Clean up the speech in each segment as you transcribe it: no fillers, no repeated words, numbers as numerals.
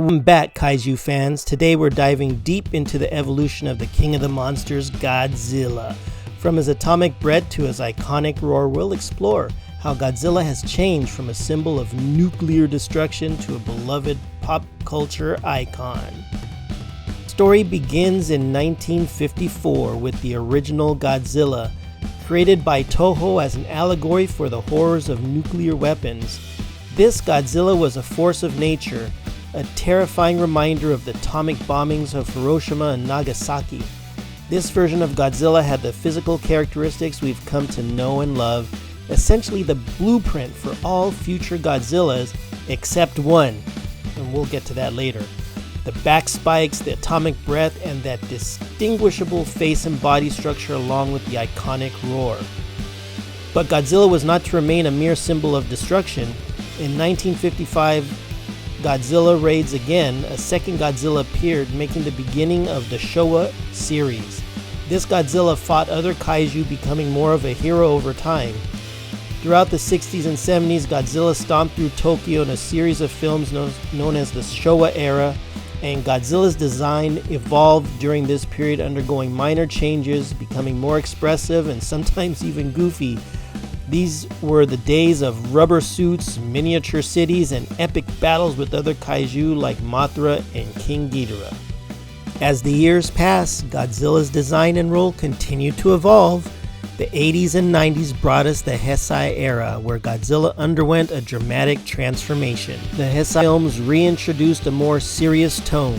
Welcome back, Kaiju fans. Today we're diving deep into the evolution of the king of the monsters, Godzilla. From his atomic breath to his iconic roar, we'll explore how Godzilla has changed from a symbol of nuclear destruction to a beloved pop culture icon. The story begins in 1954 with the original Godzilla, created by Toho as an allegory for the horrors of nuclear weapons. This Godzilla was a force of nature, a terrifying reminder of the atomic bombings of Hiroshima and Nagasaki. This version of Godzilla had the physical characteristics we've come to know and love, essentially the blueprint for all future Godzillas except one, and we'll get to that later. The back spikes, the atomic breath, and that distinguishable face and body structure along with the iconic roar. But Godzilla was not to remain a mere symbol of destruction. In 1955, Godzilla raids again. A second Godzilla appeared, making the beginning of the Showa series. This Godzilla fought other kaiju, becoming more of a hero over time. Throughout the 60s and 70s, Godzilla stomped through Tokyo in a series of films known as the Showa era, and Godzilla's design evolved during this period, undergoing minor changes, becoming more expressive and sometimes even goofy. These were the days of rubber suits, miniature cities, and epic battles with other kaiju like Mothra and King Ghidorah. As the years passed, Godzilla's design and role continued to evolve. The 80s and 90s brought us the Heisei era, where Godzilla underwent a dramatic transformation. The Heisei films reintroduced a more serious tone,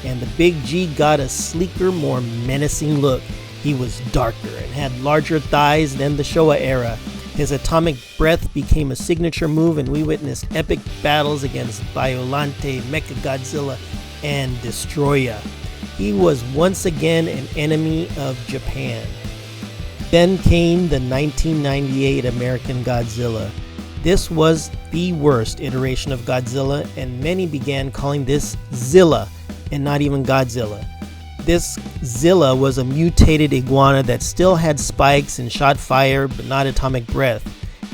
and the Big G got a sleeker, more menacing look. He was darker and had larger thighs than the Showa era. His atomic breath became a signature move, and we witnessed epic battles against Biollante, Mechagodzilla, and Destroya. He was once again an enemy of Japan. Then came the 1998 American Godzilla. This was the worst iteration of Godzilla, and many began calling this Zilla and not even Godzilla. This Zilla was a mutated iguana that still had spikes and shot fire but not atomic breath.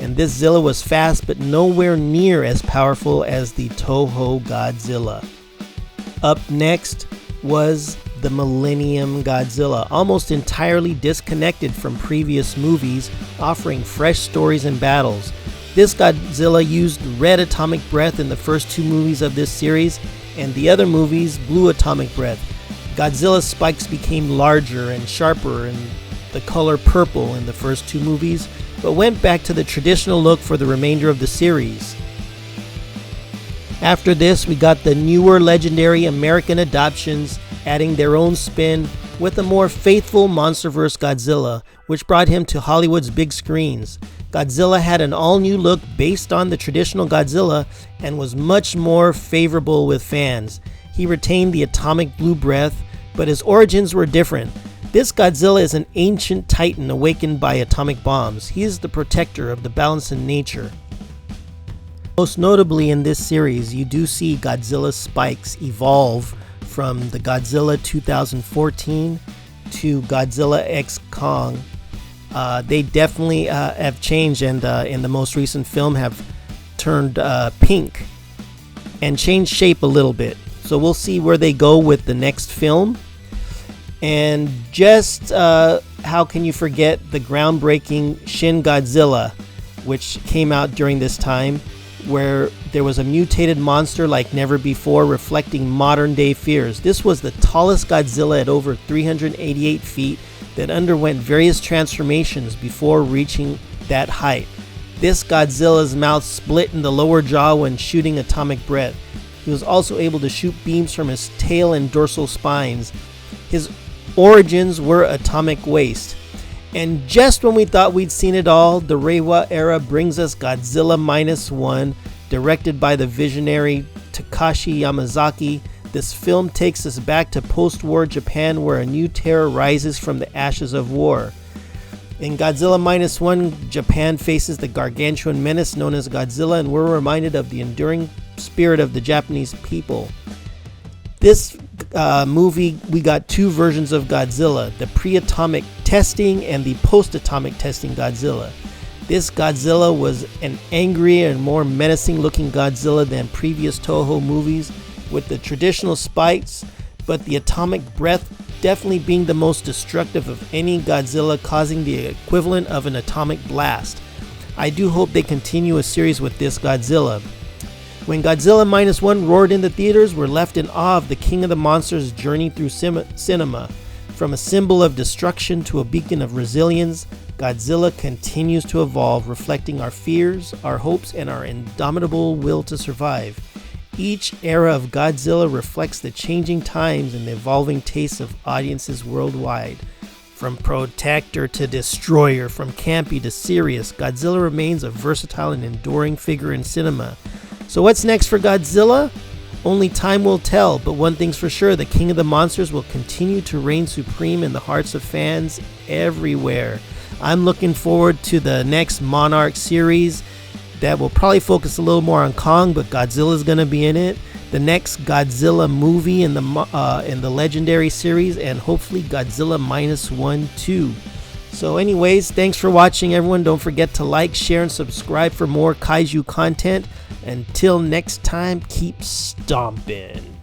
And this Zilla was fast but nowhere near as powerful as the Toho Godzilla. Up next was the Millennium Godzilla, almost entirely disconnected from previous movies, offering fresh stories and battles. This Godzilla used red atomic breath in the first two movies of this series, and the other movies blue atomic breath. Godzilla's spikes became larger and sharper and the color purple in the first two movies, but went back to the traditional look for the remainder of the series. After this, we got the newer legendary American adoptions, adding their own spin with a more faithful Monsterverse Godzilla, which brought him to Hollywood's big screens. Godzilla had an all-new look based on the traditional Godzilla and was much more favorable with fans. He retained the atomic blue breath, but his origins were different. This Godzilla is an ancient titan awakened by atomic bombs. He is the protector of the balance in nature. Most notably in this series, you do see Godzilla's spikes evolve from the Godzilla 2014 to Godzilla X Kong. They definitely have changed, and in the most recent film have turned pink and changed shape a little bit. So we'll see where they go with the next film. And just how can you forget the groundbreaking Shin Godzilla, which came out during this time, where there was a mutated monster like never before, reflecting modern day fears. This was the tallest Godzilla at over 388 feet that underwent various transformations before reaching that height. This Godzilla's mouth split in the lower jaw when shooting atomic breath. He was also able to shoot beams from his tail and dorsal spines. His origins were atomic waste. And just when we thought we'd seen it all, the Reiwa era brings us Godzilla Minus One, directed by the visionary Takashi Yamazaki. This film takes us back to post-war Japan, where a new terror rises from the ashes of war. In Godzilla Minus One, Japan faces the gargantuan menace known as Godzilla, and we're reminded of the enduring spirit of the Japanese people. This movie, we got two versions of Godzilla, the pre-atomic testing and the post-atomic testing Godzilla. This Godzilla was an angrier and more menacing looking Godzilla than previous Toho movies. with the traditional spikes, but the atomic breath definitely being the most destructive of any Godzilla, causing the equivalent of an atomic blast. I do hope they continue a series with this Godzilla. When Godzilla Minus One roared in the theaters, we're left in awe of the King of the Monsters' journey through cinema. From a symbol of destruction to a beacon of resilience, Godzilla continues to evolve, reflecting our fears, our hopes, and our indomitable will to survive. Each era of Godzilla reflects the changing times and the evolving tastes of audiences worldwide. From protector to destroyer, from campy to serious, Godzilla remains a versatile and enduring figure in cinema. So what's next for Godzilla? Only time will tell, but one thing's for sure, the King of the Monsters will continue to reign supreme in the hearts of fans everywhere. I'm looking forward to the next Monarch series that will probably focus a little more on Kong, but Godzilla's gonna be in it. The next Godzilla movie in the Legendary series, and hopefully Godzilla Minus One too. So anyways, thanks for watching everyone. Don't forget to like, share, and subscribe for more kaiju content. Until next time, keep stomping.